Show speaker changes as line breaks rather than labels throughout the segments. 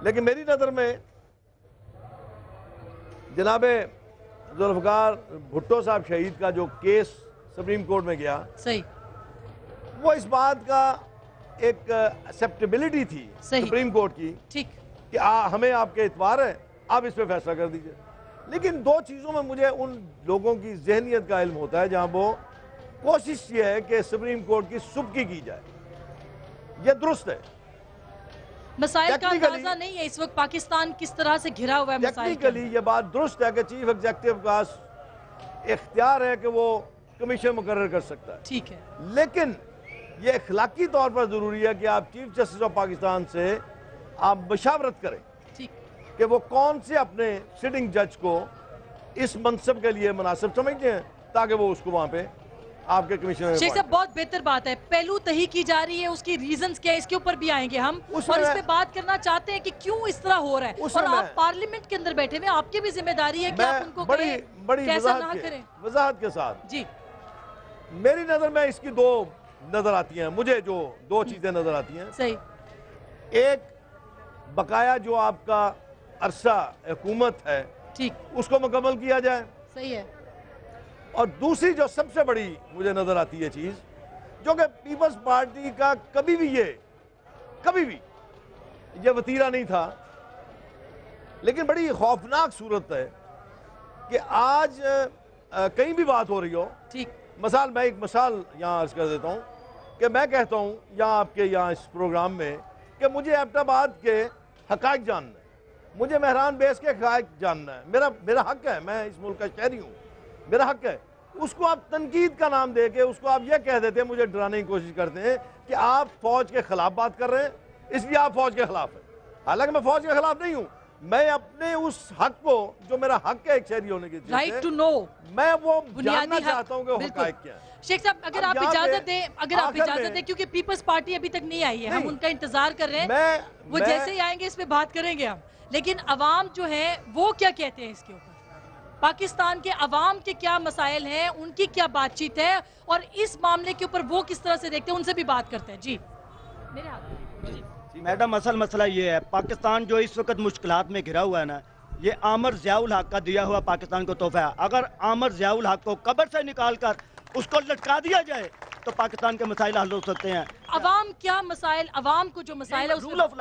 लेकिन मेरी नज़र में जनाब जुल्फ़िकार भुट्टो साहब शहीद का जो केस सुप्रीम कोर्ट में गया,
सही,
वो इस बात का एक एक्सेप्टेबिलिटी थी सुप्रीम कोर्ट की,
ठीक,
कि हमें आपके इतबार है, आप इस पे फैसला कर दीजिए। लेकिन दो चीज़ों में मुझे उन लोगों की जहनियत का इल्म होता है जहां वो कोशिश ये है कि सुप्रीम कोर्ट की सुबकी की जाए, ये दुरुस्त है।
मसाइल का अंदाजा नहीं है इस वक्त पाकिस्तान किस तरह से घिरा हुआ है मसाइल।
टेक्निकली ये बात दुरुस्त है कि चीफ एग्जीक्यूटिव का इख्तियार है कि वो कमीशन मुकर्रर कर सकता है,
ठीक है,
लेकिन ये अखलाकी तौर पर जरूरी है कि आप चीफ जस्टिस ऑफ पाकिस्तान से आप मशावरत करें, ठीक, कि वो कौन से अपने सिटिंग जज को इस मनसब के लिए मुनासिब समझते हैं, ताकि वो उसको वहां पे आपके कमिश्नर।
शेख साहब बहुत बेहतर बात है, पहलू तही की जा रही है, उसकी रीजंस क्या है इसके ऊपर भी आएंगे हम, और इस पे बात करना चाहते हैं कि क्यों इस तरह हो रहा है। और आप पार्लियामेंट के अंदर बैठे हुए, आपकी भी जिम्मेदारी है कि आप उनको
बड़ी
कैसा ना करें।
वजाहत के साथ
जी,
मेरी नजर में इसकी दो नजर आती हैं, मुझे जो दो चीजें नजर आती हैं।
सही,
एक बकाया जो आपका अरसा हुकूमत है, ठीक, उसको मुकम्मल किया जाए,
सही है।
और दूसरी जो सबसे बड़ी मुझे नजर आती है चीज, जो कि पीपल्स पार्टी का कभी भी ये वतीरा नहीं था, लेकिन बड़ी खौफनाक सूरत है कि आज कहीं भी बात हो रही हो, ठीक, मैं एक मिसाल यहाँ अर्ज कर देता हूँ कि मैं कहता हूँ यहाँ आपके यहाँ इस प्रोग्राम में कि मुझे एबटाबाद के हकायक जानना है, मुझे मेहरान बेस के हकायक जानना है, मेरा हक है, मैं इस मुल्क का शहरी हूँ, मेरा हक है। उसको आप तनकीद का नाम देके उसको आप ये कह देते हैं, मुझे डराने की कोशिश करते हैं कि आप फौज के खिलाफ बात कर रहे हैं, इसलिए आप फौज के खिलाफ हैं। हालांकि मैं फौज के खिलाफ नहीं हूँ, मैं अपने उस हक को, जो मेरा हक है एक शहरी होने के
राइट टू नो,
मैं वो जानना चाहता हूँ कि हकायक क्या है।
शेख साहब अगर आप इजाजत दें, क्योंकि पीपल्स पार्टी अभी तक नहीं आई है, हम उनका इंतजार कर रहे हैं, वो जैसे ही आएंगे इस पे बात करेंगे हम। लेकिन अवाम जो है वो क्या कहते हैं इसके ऊपर, पाकिस्तान के अवाम के क्या मसाइल हैं, उनकी क्या बातचीत है, और इस मामले के ऊपर वो किस तरह से देखते हैं, उनसे भी बात करते हैं। जी मेरे हाथ।
मैडम असल मसला ये है, पाकिस्तान जो इस वक्त मुश्किलात में घिरा हुआ है ना, ये आमर ज़ियाउल हक का दिया हुआ पाकिस्तान को तोहफा है। अगर आमर ज़ियाउल हक को कब्र से निकाल कर उसको लटका दिया जाए तो पाकिस्तान के मसाइल हल हो सकते हैं।
अवाम क्या मसाइल, अवाम को जो मसाइल है,
रूल ऑफ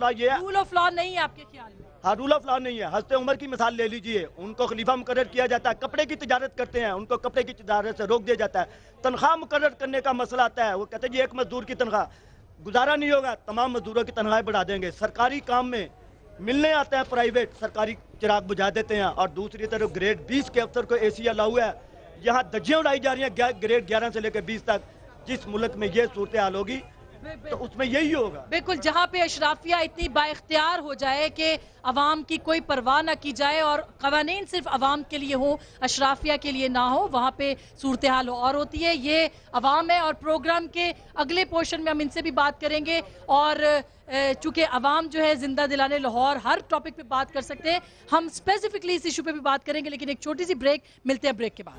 लॉ ये
रूल ऑफ लॉ नहीं है आपके ख्याल में?
हाँ, रूल ऑफ लॉ नहीं है। हज़रत उमर की मिसाल ले लीजिए, उनको खलीफा मुकर्रर किया जाता है, कपड़े की तिजारत करते हैं, उनको कपड़े की तिजारत से रोक दिया जाता है। तनख्वाह मुकर्रर करने का मसला आता है, वो कहते हैं जी एक मजदूर की तनख्वाह गुजारा नहीं होगा, तमाम मजदूरों की तनख्वाहें बढ़ा देंगे। सरकारी काम में मिलने आते हैं प्राइवेट, सरकारी चिराग बुझा देते हैं। और दूसरी तरफ ग्रेड 20 के अफसर को एसी अलाउ है, यहाँ धज्जियाँ उड़ाई जा रही हैं ग्रेड 11 से लेकर 20 तक। जिस मुल्क में ये सूरत हाल होगी तो उसमें यही होगा।
बिल्कुल, जहाँ पे अशराफिया इतनी बाइख्तियार हो जाए कि अवाम की कोई परवाह ना की जाए और कवानीन सिर्फ अवाम के लिए हो, अशराफिया के लिए ना हो, वहाँ पे सूरत हाल और होती है। ये अवाम है, और प्रोग्राम के अगले पोर्शन में हम इनसे भी बात करेंगे। और चूंकि अवाम जो है जिंदा दिलाने लाहौर हर टॉपिक पे बात कर सकते हैं, हम स्पेसिफिकली इस इशू पे भी बात करेंगे, लेकिन एक छोटी सी ब्रेक, मिलते हैं ब्रेक के बाद।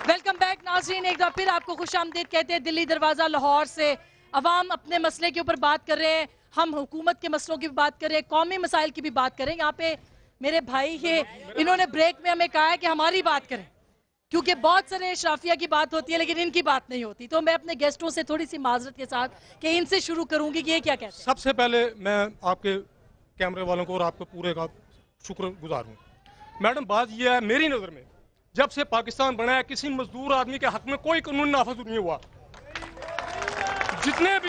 वेलकम बैक नाज़रीन, एक बार फिर आपको खुशामदीद कहते हैं। दिल्ली दरवाज़ा लाहौर से अवाम अपने मसले के ऊपर बात कर रहे हैं, हम हुकूमत के मसलों की भी बात कर रहे हैं, कौमी मसाइल की भी बात करें। यहाँ पे मेरे भाई है, इन्होंने ब्रेक में हमें कहा है कि हमारी बात करें, क्योंकि बहुत सारे अशराफिया की बात होती है लेकिन इनकी बात नहीं होती। तो मैं अपने गेस्टों से थोड़ी सी माजरत के साथ कि इनसे शुरू करूंगी कि ये क्या कहते हैं।
सबसे पहले मैं आपके कैमरे वालों को और आपको पूरे का शुक्रगुजार हूँ। मैडम, बात यह है, मेरी नज़र में जब से पाकिस्तान बना है किसी मजदूर आदमी के हक में कोई कानून नाफिज नहीं हुआ। जितने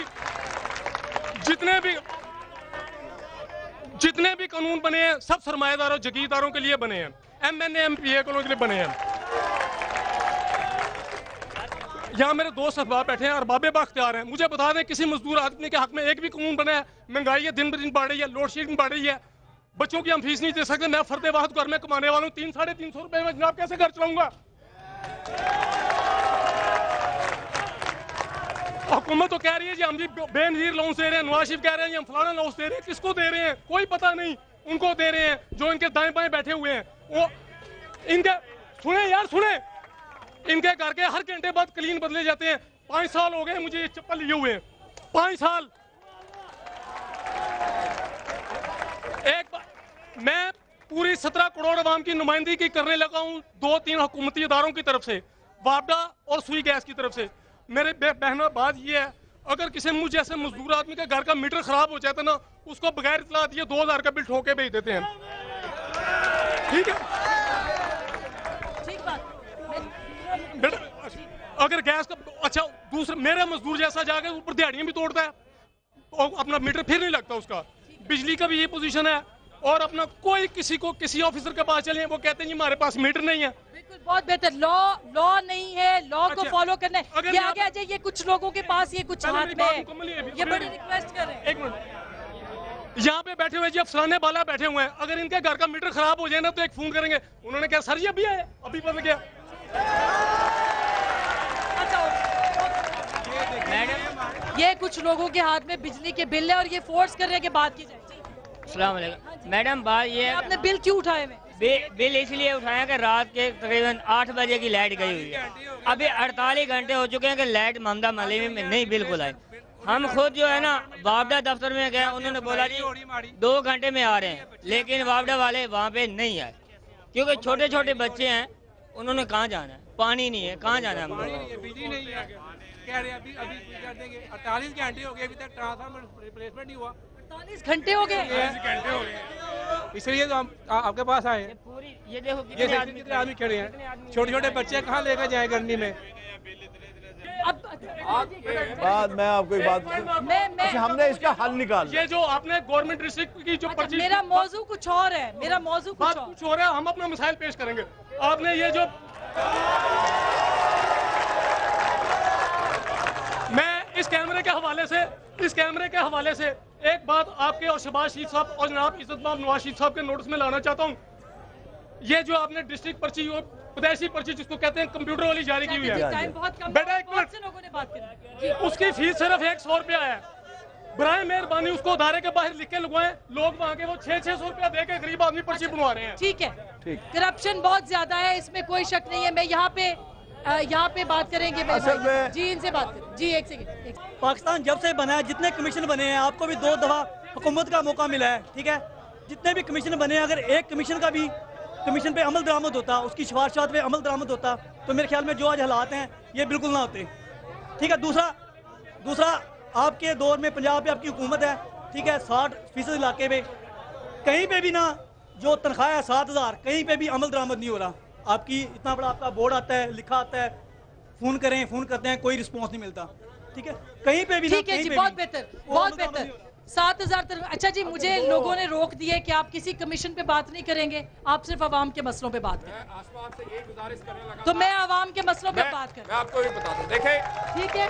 भी कानून बने हैं सब सरमाएदारों जगीरदारों के लिए बने हैं, MNA MPA के लिए बने हैं। यहाँ मेरे दोस्त अखबार बैठे हैं और बाबे बाख्तियार हैं, मुझे बता दें किसी मजदूर आदमी के हक में एक भी कानून बना है? महंगाई है, दिन ब दिन बढ़ रही है, लोड शेडिंग बढ़ रही है, बच्चों की हम फीस नहीं दे सकते। मैं फर्दे वाहद घर में कमाने वाला हूँ, 300-350 रुपए में जनाब कैसे घर चलाऊंगा? हुकूमत तो कह रही है जी हम जी बेनजीर लोन्स दे रहे हैं, नवाज शरीफ कह रहे हैं हम फलाना लोन्स दे रहे हैं, किसको दे रहे हैं कोई पता नहीं। उनको दे रहे हैं जो इनके दाएं बाएं बैठे हुए हैं। वो इनके सुने यार सुने, इनके घर के हर घंटे बाद क्लीन बदले जाते हैं। 5 साल हो गए मुझे ये चप्पल लिए हुए, 5 साल। एक बार मैं पूरी 17 करोड़ आवाम की नुमाइंदगी करने लगा हूं 2-3 हुकूमती इदारों की तरफ से, वापडा और सुई गैस की तरफ से। मेरे बहना बात ये है, अगर किसी मुझे जैसे मजदूर आदमी का घर का मीटर खराब हो जाता ना, उसको बगैर इतला दिए 2000 का बिल ठोके भेज देते हैं। ठीक है,
ठीक बात।
बेटा अगर गैस का अच्छा दूसरा मेरा मजदूर जैसा जाके ऊपर दिहाड़ियां भी तोड़ता है और अपना मीटर फिर नहीं लगता उसका। बिजली का भी ये पोजीशन है। और अपना कोई किसी ऑफिसर के पास चले, वो कहते हैं जी हमारे पास मीटर नहीं है।
बिल्कुल, बहुत बेहतर। लॉ नहीं है, लॉ को फॉलो करना है। ये आगे आ जाइए, कुछ लोगों के पास ये कुछ हाथ में है, ये बड़ी रिक्वेस्ट कर रहे हैं।
एक मिनट, यहाँ पे बैठे हुए जी अफसराने वाला बैठे हुए हैं, अगर इनके घर का मीटर खराब हो जाए ना तो एक फोन करेंगे। उन्होंने कहा सर जी अभी आए, अभी बदल गया।
ये कुछ लोगों के हाथ में बिजली के बिल है और ये फोर्स कर रहे हैं कि बात की जाए।
अस्सलाम वालेकुम मैडम, बात ये है
आपने बिल क्यों उठाए में?
बिल इसलिए उठाया कि रात के तकरीबन 8 बजे की लाइट गई हुई है। अभी 48 घंटे हो चुके हैं कि लाइट ममदा मलिक में नहीं बिल्कुल आई। हम खुद जो है ना वापडा दफ्तर में गए, उन्होंने बोला जी 2 घंटे में आ रहे हैं, लेकिन वापडा वाले वहाँ पे नहीं आए क्योंकि छोटे छोटे बच्चे हैं। उन्होंने कहाँ जाना है, पानी नहीं है, कहाँ जाना है हमको,
बिजली नहीं है। कह रहे अभी कर देंगे। 48 घंटे हो गए, अभी तक ट्रांसफार्मर रिप्लेसमेंट नहीं हुआ।
48 घंटे हो गए,
48 घंटे हो गए, इसलिए तो हम आपके पास आए हैं।
पूरी ये देखो
कितने आदमी खड़े हैं, छोटे छोटे बच्चे कहाँ लेकर जाए गर्मी में।
अब
बाद मैं आपको एक बात
मैं
हमने इसका हल निकाल।
ये जो आपने गवर्नमेंट डिस्ट्रिक्ट की जो पर्ची,
मेरा मौजू कुछ और है, मेरा मौजू
बात कुछ और है, हम अपना मिसाइल पेश करेंगे। आपने ये जो मैं इस कैमरे के हवाले से एक बात आपके और शहबाज शरीफ साहब और जनाब इज्जतमाब नवाज शरीफ साहब के नोटिस में लाना चाहता हूँ। ये जो आपने डिस्ट्रिक्ट पर्ची और विदेशी पर्ची जिसको कहते हैं कंप्यूटर वाली जारी की हुई है,
टाइम बहुत कम,
बेटा एक
बहुत से लोगों ने बात करी,
उसकी फीस सिर्फ 100 रुपया है। बराए मेहरबानी उसको अदारे के बाहर लिख के लगवाएं। लोग वहाँ के वो 600 रुपया दे के गरीब आदमी पर्ची बनवा रहे हैं।
ठीक है, करप्शन बहुत ज्यादा है, इसमें कोई शक नहीं है। मैं यहाँ पे बात करेंगे जी, इनसे बात करें जी। एक सेकंड।
पाकिस्तान जब से बना है, जितने कमीशन बने हैं, आपको भी 2 दफा हुकूमत का मौका मिला है, ठीक है। जितने भी कमीशन बने हैं, अगर एक कमीशन पे अमल दरामद होता, उसकी सिफारिशात पे अमल दरामद होता, तो मेरे ख्याल में जो आज हालात हैं ये बिल्कुल ना होते, ठीक है। दूसरा आपके दौर में पंजाब पे आपकी हुकूमत है, ठीक है। 60% इलाके में कहीं पे भी ना जो तनख्वाह है 7000, कहीं पे भी अमल दरामद नहीं हो रहा। आपकी इतना बड़ा आपका बोर्ड आता है, लिखा आता है, फोन करते हैं, कोई रिस्पॉन्स नहीं मिलता, ठीक है। कहीं पे भी
ठीक है जी, बहुत बेहतर, बहुत बेहतर। 7000। अच्छा जी, मुझे लोगों ने रोक दिए कि आप किसी कमीशन पे बात नहीं करेंगे, आप सिर्फ आवाम के मसलों पे बात करें। तो मैं आवाम के मसलों पे बात करूं।
मैं आपको भी बता दूं, देखें,
ठीक है,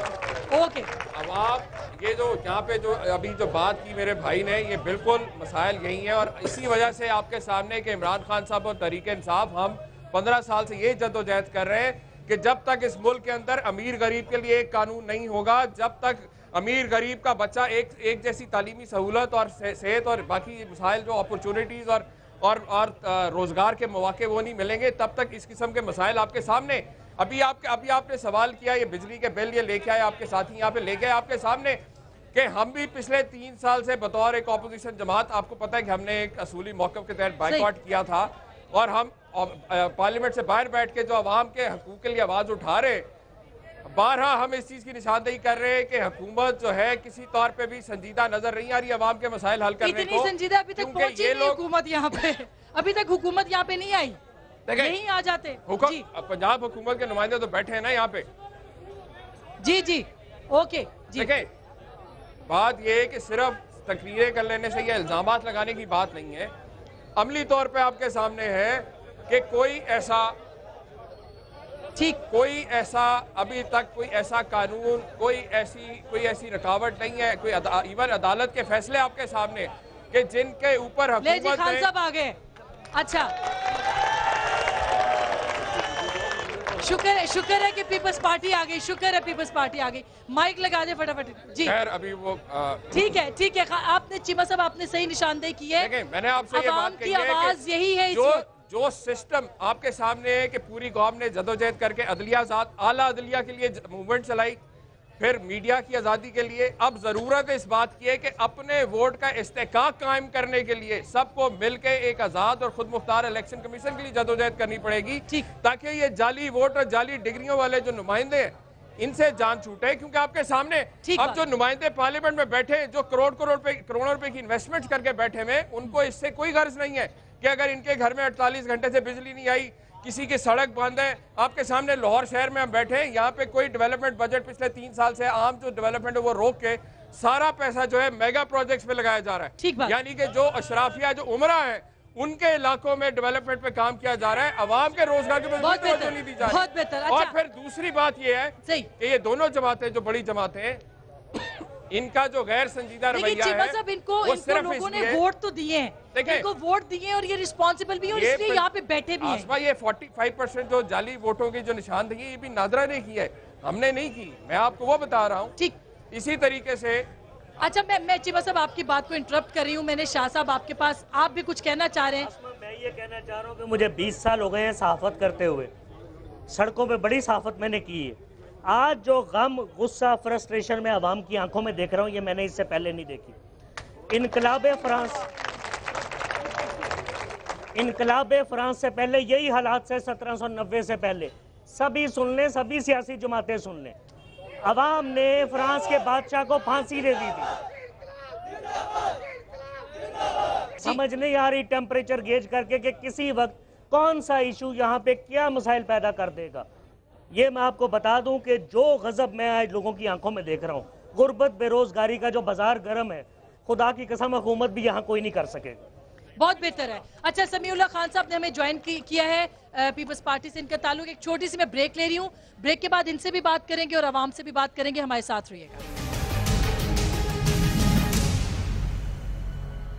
ओके।
आवाम ये जो यहाँ पे जो अभी जो बात की मेरे भाई ने, ये बिल्कुल मसाइल यही है। और इसी वजह से आपके सामने कि इमरान खान साहब और तहरीक इंसाफ, हम 15 साल से ये जद्दोजहद कर रहे हैं कि जब तक इस मुल्क के अंदर अमीर गरीब के लिए एक कानून नहीं होगा, जब तक अमीर गरीब का बच्चा एक जैसी तालीमी सहूलत और सेहत और बाकी मसाइल जो अपॉर्चुनिटीज़ और रोज़गार के मौके वो नहीं मिलेंगे, तब तक इस किस्म के मसाइल आपके सामने। अभी आपने सवाल किया, ये बिजली के बिल ये लेके आए आपके साथी, यहाँ पे लेके आए आपके सामने कि हम भी पिछले 3 साल से बतौर एक अपोजिशन जमात, आपको पता है कि हमने एक असूली मौक़िफ़ के तहत बाइकआउट किया था और हम पार्लियामेंट से बाहर बैठ के जो अवाम के हकूक़ के लिए आवाज़ उठा रहे, बारहा हम इस चीज की निशानदेही कर रहे हैं कि हुकूमत जो है किसी तौर पे भी संजीदा नजर नहीं आ रही अवाम के मसाइल हल करने को।
इतनी संजीदा अभी तक पहुंची नहीं हुकूमत यहाँ पे, अभी तक हुकूमत यहाँ पे नहीं आई, नहीं आ जाते।
पंजाब हुकूमत के नुमाइंदे तो बैठे हैं ना यहाँ पे।
जी ओके जी।
देखिए, बात ये है कि सिर्फ तकरीरें कर लेने से या इल्जामात लगाने की बात नहीं है, अमली तौर पे आपके सामने है कि कोई ऐसा अभी तक कोई ऐसा कानून, कोई ऐसी रुकावट नहीं है, कोई इवन अदालत के फैसले आपके सामने कि जिनके ऊपर हुकूमत
खान साहब आ गए। अच्छा शुक्र है कि पीपल्स पार्टी आ गई, शुक्र है पीपल्स पार्टी आ गई। माइक लगा दे फटाफट जी।
खैर अभी वो
ठीक है आपने चीमा साहब आपने सही निशानदेही की है।
मैंने आपसे ये बात कही है
आवाज यही है
जो सिस्टम आपके सामने है कि पूरी कौम ने जदोजहद करके अदलिया आला अदलिया के लिए मूवमेंट चलाई, फिर मीडिया की आज़ादी के लिए, अब ज़रूरत इस बात की है कि अपने वोट का इस्तेहकाक कायम करने के लिए सबको मिलकर एक आज़ाद और खुद मुख्तार इलेक्शन कमीशन के लिए जदोजहद करनी पड़ेगी, ताकि ये जाली वोट और जाली डिग्रियों वाले जो नुमाइंदे हैं इनसे जान छूटे। क्योंकि आपके सामने अब जो नुमाइंदे पार्लियामेंट में बैठे हैं, जो करोड़ों रुपए की इन्वेस्टमेंट करके बैठे हुए, उनको इससे कोई गर्ज नहीं है कि अगर इनके घर में 48 घंटे से बिजली नहीं आई, किसी की सड़क बंद है। आपके सामने लाहौर शहर में हम बैठे हैं, यहाँ पे कोई डेवलपमेंट बजट पिछले 3 साल से आम जो डेवलपमेंट है वो रोक के सारा पैसा जो है मेगा प्रोजेक्ट्स पे लगाया जा रहा है। यानी कि जो अशराफिया जो उमरा है उनके इलाकों में डेवलपमेंट पे काम किया जा रहा है, अवाम के रोजगार के तवज्जो नहीं दी जा रही। और फिर दूसरी बात ये है कि ये दोनों जमातें जो बड़ी जमातें हैं, इनका जो गैर संजीदा रवैया है,
इनको लोगों ने वोट तो दिए हैं, इनको वोट दिए और ये रिस्पॉन्सिबल भी है और इसलिए यहाँ पे बैठे भी हैं।
ये 45% जो जाली वोटों की जो निशानदेही ये भी नादरा ने की है, हमने नहीं की। मैं आपको वो बता रहा हूँ।
ठीक
इसी तरीके से
अच्छा मैं चीमा साहब आपकी बात को इंटरप्ट कर रही हूँ। मैंने शाह साहब आपके पास, आप भी कुछ कहना चाह रहे हैं?
मैं ये कहना चाह रहा हूँ कि मुझे 20 साल हो गए हैं सहाफत करते हुए, सड़कों पे बड़ी सहाफत मैंने की है। आज जो गम, गुस्सा, फ्रस्ट्रेशन में आवाम की आंखों में देख रहा हूँ, ये मैंने इससे पहले नहीं देखी। इनकलाब फ्रांस से पहले यही हालात से 1790 से पहले सभी सुन लें, सभी सियासी जमातें सुन लें, अवाम ने फ्रांस के बादशाह को फांसी दे दी थी। समझ नहीं आ रही टेम्परेचर गेज करके कि किसी वक्त कौन सा इशू यहाँ पे क्या मसाइल पैदा कर देगा। ये मैं आपको बता दूं कि जो गजब मैं आज लोगों की आंखों में देख रहा हूँ, गुर्बत, बेरोजगारी का जो बाजार गर्म है, खुदा की कसम हुकूमत भी यहाँ कोई नहीं कर सकेगा।
बहुत बेहतर है। अच्छा समीउल्लाह खान साहब ने हमें ज्वाइन किया है पीपल्स पार्टी से, इनका ताल्लुक। एक छोटी सी मैं ब्रेक ले रही हूँ, ब्रेक के बाद इनसे भी बात करेंगे और आवाम से भी बात करेंगे। हमारे साथ रहिएगा।